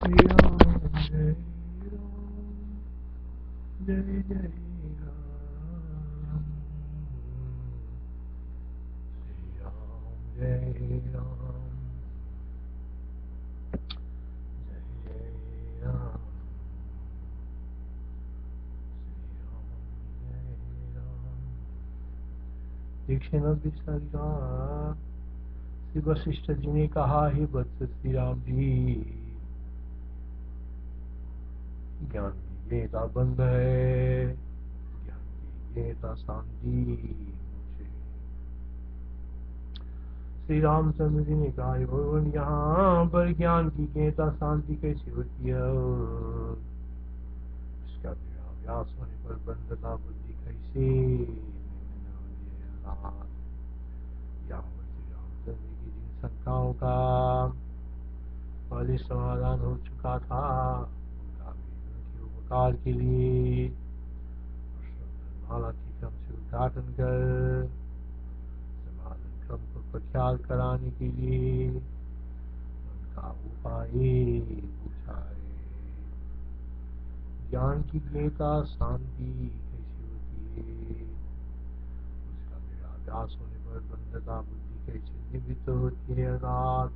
श्री राम जय राम जय जय राम श्री राम जय राम जय जय राम श्री राम जय राम। दीक्षिण विसर्गा श्री वशिष्ठ जी ने कहा, हे वत्स श्री राम जी, ज्ञान की गीता बंद है, ज्ञान की गीता शांति मुझे। श्री रामचंद्र जी ने कहा, भगवान यहाँ पर ज्ञान की गीता शांति कैसी होती है? इसका अभ्यास होने पर बंधता बुद्धि कैसे? श्री रामचंद्र की जिन शंकाओं का पहले समाधान हो चुका था, उनका भी उनके उपकार के लिए माला की क्रम से उद्घाटन कर समाधान क्रम को प्रख्यात कराने के लिए उनका उपाय पूछा है। ज्ञान की गीता शांति कैसी होती है? उसका निराध्यास होने पर बंधता बुद्धि कैसे निवृत्त होती है? अर्थात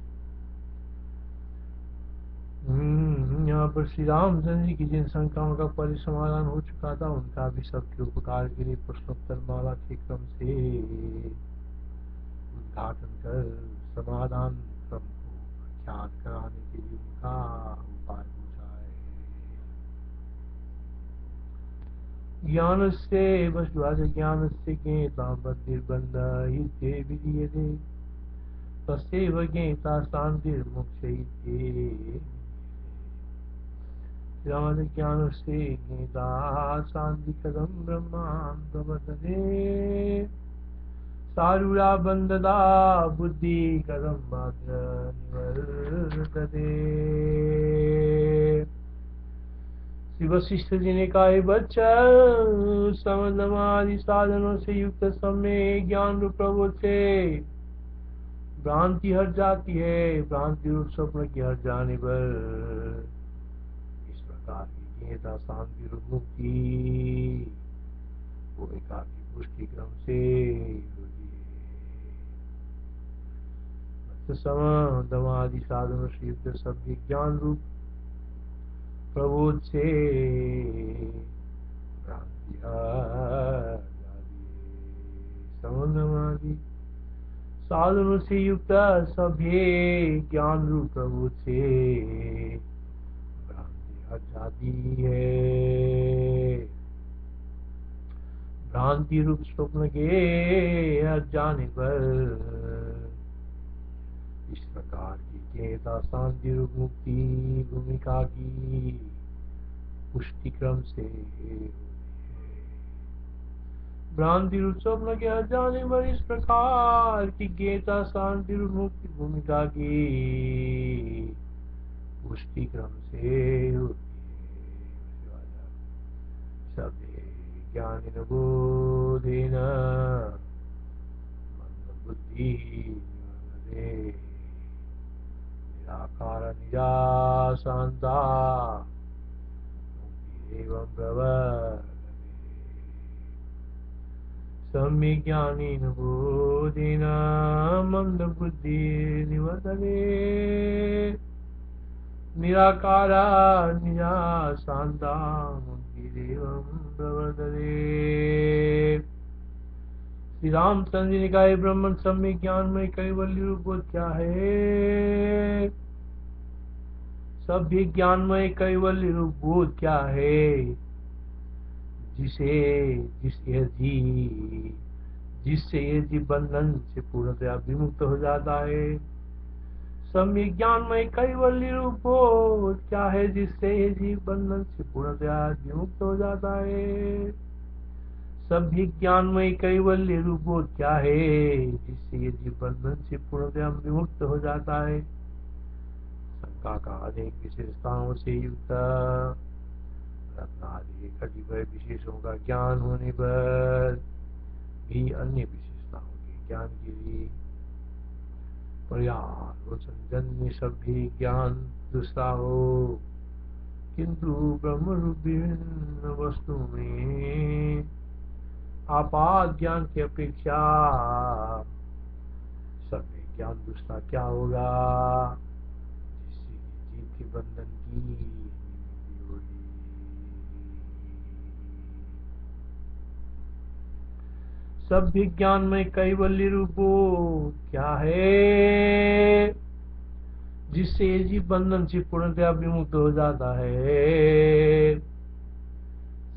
यहाँ पर श्री रामचंद्र जी की जिन शंकाओं का परिसमाधान हो चुका था, उनका भी सबके उपकार के लिए प्रश्नोत्तर माला के क्रम से उद्घाटन कर समाधान क्रम को प्रख्यात कराने के लिए उनका उपाय पूछा है। ज्ञान से वसुवाद ज्ञान से ज्ञेता बंदिर्बंध हिते विधीयते तस्यैव ज्ञेता शांतिर्मुक्षयिते। ज्ञान से ज्ञेता शांति कदम ब्रह्मान् प्रवर्तते सारूरा बंधदा बुद्धि कदम मात्र निवर्तते। श्री वशिष्ठ जी ने कहा, बच्चा समदमादि साधनों से युक्त सम्य ज्ञान रूप प्रबोध से भ्रांति हट जाती है। भ्रांति रूप स्वप्न की हट जाने पर इस प्रकार की ज्ञेता शांति रूप मुक्ति भूमिका की पुष्टि क्रम से होती है। समदमादि साधनों से युक्त सभी ज्ञान रूप प्रबोध से भ्रांति हट जाती है। समदमादि साधनों से युक्त सभी ज्ञान रूप प्रबोध से भ्रांति हट जाती है। भ्रांति रूप स्वप्न के हट जाने पर इस प्रकार की ज्ञेता शांति रूप मुक्ति भूमिका की पुष्टि क्रम से होती है। भ्रांति रूप स्वप्न के हट जाने पर इस प्रकार की ज्ञेता शांति रूप मुक्ति भूमिका की पुष्टि क्रम से होती है। सभे ज्ञानिन बोधेन मंदबुद्धि निराकार निराशान्ता मुक्तिरेवं प्रवर्तते। सम्यक् ज्ञानेन बोधेन मंदबुद्धि निवर्तते निराकारा निराशान्ता मुक्तिरेवं प्रवर्तते। श्री रामचंद्र जी ने कहा, ब्रह्मन सम्यक ज्ञान में कैवल्य रूप बोध क्या है? सभी ज्ञानमय कैवल्य रूप बोध क्या है? जिससे ये जीव बंधन से पूर्णतया विमुक्त हो जाता है। सम्यक ज्ञानमय कैवल्य रूप बोध क्या है? जिससे ये जीव बंधन से पूर्णतया विमुक्त हो जाता है। सभी ज्ञानमय कैवल्य रूप बोध क्या है? जिससे ये जीव बंधन से पूर्णतया विमुक्त हो जाता है। शंका का अनेक विशेषताओं से युक्त रत्नादि कतिपय विशेषों का ज्ञान होने पर भी अन्य विशेषताओं के ज्ञान के लिए पर्यालोचन जन्य सभी ज्ञान दूसरा हो, किंतु ब्रह्म रूप विभिन्न वस्तु में आपात ज्ञान की अपेक्षा सभी ज्ञान दूसरा क्या होगा, जिससे कि जीव के बंधन की निवृत्ति होगी। सब विज्ञान में कैवल्य रूपो क्या है, जिससे ये जीव बंधन से पूर्णतया विमुक्त हो जाता है।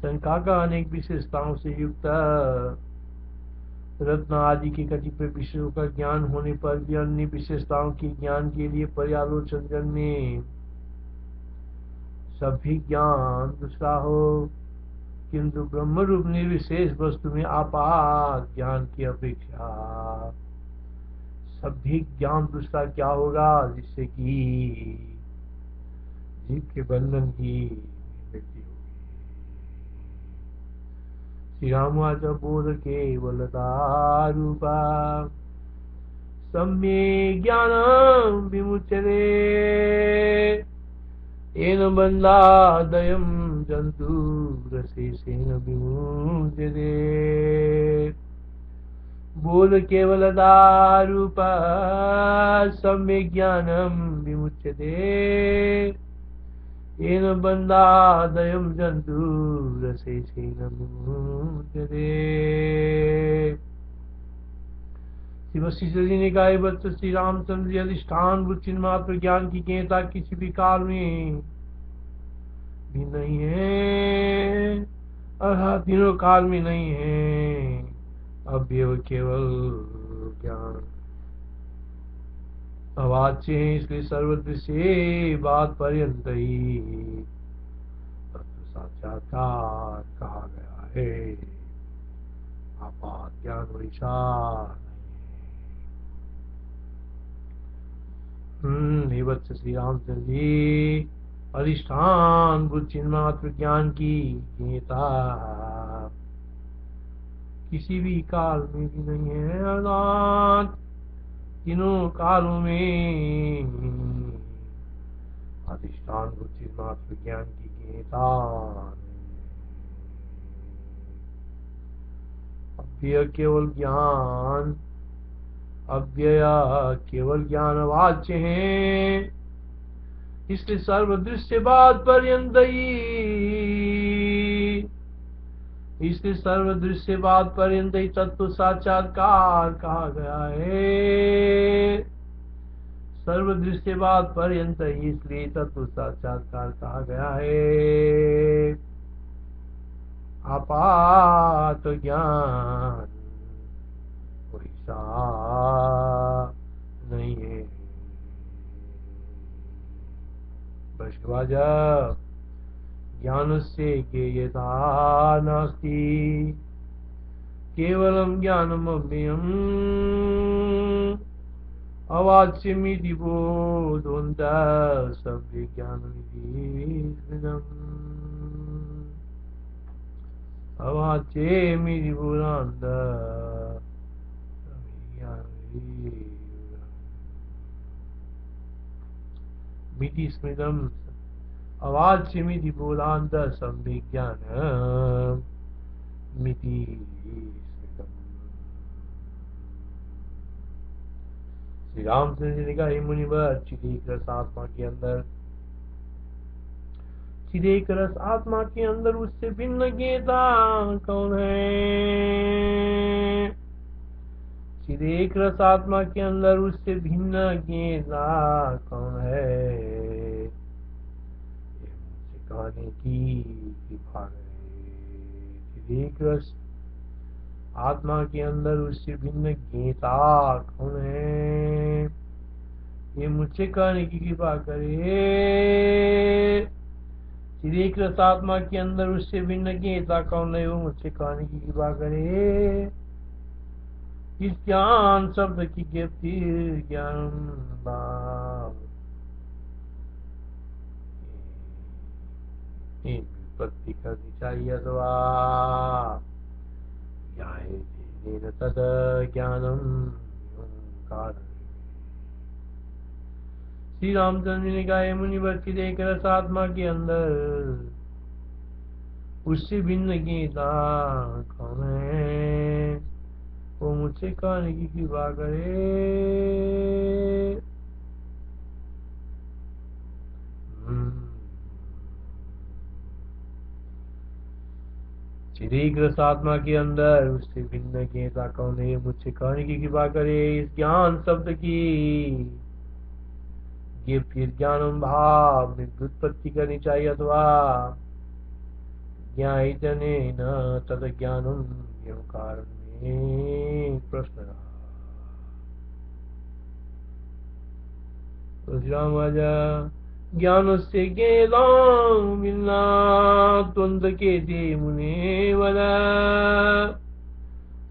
शंका का अनेक विशेषताओं से युक्त रत्न आदि के कतिपय विषयों का ज्ञान होने पर भी अन्य विशेषताओं के ज्ञान के लिए पर्यालोचन जन्मे। सभी ज्ञान दूसरा हो, किंतु ब्रह्म रूप निर्विशेष वस्तु में आपात ज्ञान की अपेक्षा सभी ज्ञान दूसरा क्या होगा, जिससे कि जीव के बंधन की निवृत्ति होगी। श्री रामवाच बोध केवलतारूपा सम्यक् ज्ञानं विमुच्यते, येन बन्धादयं जन्तुरशेषेण विमुच्यते। बोध केवलतारूपा सम्यक् ज्ञानं विमुच्यते, येन बन्धादयं जन्तुरशेषेण विमुच्यते। शिव जी ने कहा, वत्स श्री रामचंद्र जी अधिष्ठान बुच्चिन मात्र ज्ञान की ज्ञता किसी भी काल में भी नहीं है, अर्थात तीनों काल में नहीं है। अव्यय केवल ज्ञान अवाच्य है, इसलिए सर्वदृश्य बात पर्यंत ही तत्व साक्षात्कार कहा गया है। आपात ज्ञान वैसा नहीं। वत्स श्री रामचंद्र जी अधिष्ठान बुद्धि मात्र ज्ञान की ज्ञता किसी भी काल में भी नहीं है, अर्थात तीनों कालों में अधिष्ठान बुद्धि मात्र ज्ञान की ज्ञता। अव्यय केवल ज्ञान, अव्यय केवल ज्ञान वाच्य है, इसलिए सर्वदृश्य बात पर्यंत ही, इसलिए सर्वदृश्य बात पर्यंत ही तत्व साक्षात्कार कहा गया है। सर्वदृश्य बात पर्यंत ही इसलिए तत्व साक्षात्कार कहा गया है। आपात ज्ञान वैसा नहीं है। वैष्णवाज ज्ञानस्य ज्ञेयता नास्ति, केवलं ज्ञानमव्ययम् अवाच्यमिति बोधवन्तः सम्यक् ज्ञानमिति स्मृतम्। अवाच्यमिति बोधवन्तः मिति स्मृतम्, अवाच्यमिति बोधान्तः सम्यक् ज्ञानम् मिति स्मृतम्। श्री रामचंद्र जी ने कहा, हे मुनिवर, चिदेक रस आत्मा के अंदर, चिदेक रस आत्मा के अंदर उससे भिन्न ज्ञेता कौन है? चिदेक रस आत्मा के अंदर उससे भिन्न ज्ञेता कौन है? कहने की कृपा करे। चिदेक रस आत्मा के अंदर उससे भिन्न ज्ञेता कौन है? ये मुझसे कहने की कृपा करे। चिदेक रस आत्मा के अंदर उससे भिन्न ज्ञेता कौन है? वो मुझसे कहने की कृपा करे। इस ज्ञान शब्द की ज्ञप्ति ज्ञान भाव उत्पत्ति करनी चाहिए, अथवा तद ज्ञानम ओंकार। श्री रामचंद्र जी ने कहा, हे मुनिवर, एक रस आत्मा के अंदर उससे भिन्न गीता कौन है, वो मुझसे कहने की कृपा करे। श्री कृष्ण आत्मा के अंदर उससे भिन्न गीता कौन है, मुझसे कहने की कृपा करे। इस ज्ञान शब्द की ये फिर ज्ञान भाव में व्युत्पत्ति करनी चाहिए, अथवा ज्ञायतनेन तद ज्ञानम एवं कारण में प्रश्न रहा। ज्ञान से मिलना त्वंद के दे मुने वदा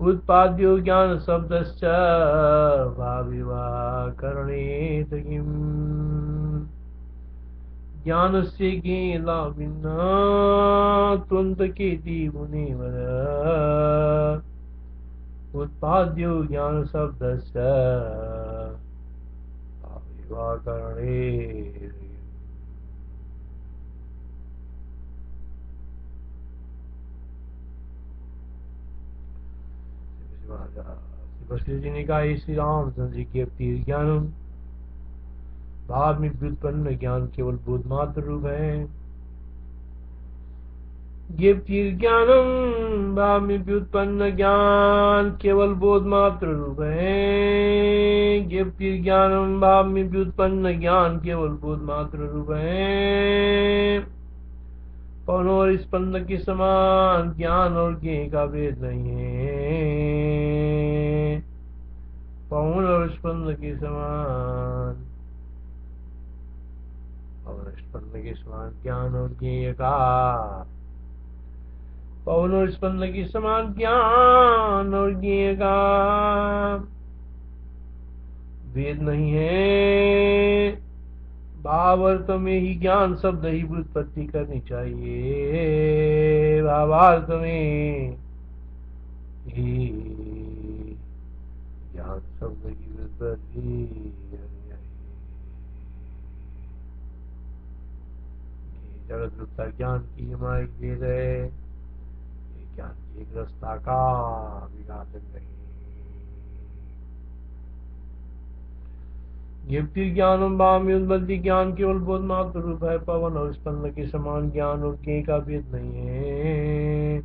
उत्पाद्यो ज्ञान शब्दश्च भाविवा करणे तगिम। ज्ञान से भिन्न त्वंद के दे मुने वदा उत्पाद्यो ज्ञान शब्दश्च करणे। श्री जी ने कहा, श्री रामचंद्र जी के तीर ज्ञानम भाव में व्युत्पन्न ज्ञान केवल बोध मात्र रूप है। ये तीर ज्ञानम भाव में व्युत्पन्न ज्ञान केवल बोध मात्र रूप है। ये तीर ज्ञानम भाव में व्युत्पन्न ज्ञान केवल बोध मात्र रूप है। पवन और स्पंद के समान ज्ञान और ज्ञेय का भेद नहीं है। पवन और स्पंद के समान, पवन स्पंद के समान ज्ञान और ज्ञेय का, पवन और स्पंद के समान ज्ञान और ज्ञेय का भेद नहीं है। भावार्थ में ही ज्ञान शब्द ही व्युत्पत्ति करनी चाहिए। भावार्थ में ही ज्ञान शब्द की व्युत्पत्ति करनी चाहिए। जगत रूपता ज्ञान की माइक दे रहे, ये ज्ञान की एक रस्ता का विघातक नहीं। युक्ति ज्ञान भाव में उत्पत्ति ज्ञान केवल बोध मात्र रूप है। पवन और स्पंद के समान ज्ञान और ज्ञेय का भेद नहीं है।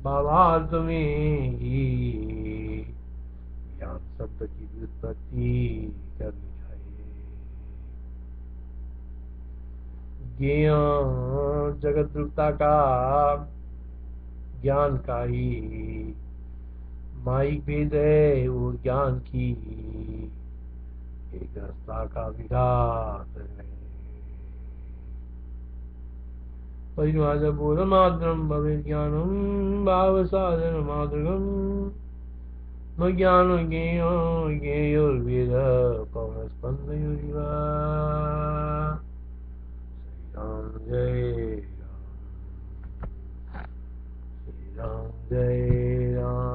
भावार्थ में ही ज्ञान शब्द की व्युत्पत्ति करनी चाहिए। ज्ञेय जगत रूपता का ज्ञान का ही माइक भेद है, वो ज्ञान की एक रस्ता का विघात नहीं। परिवाद बोध मात्रम भवे ज्ञानम भाव साधन मातृगम न ज्ञान ज्ञेयोर्वेद पवन स्पंद युरिवा। श्री राम जय राम, श्री राम जय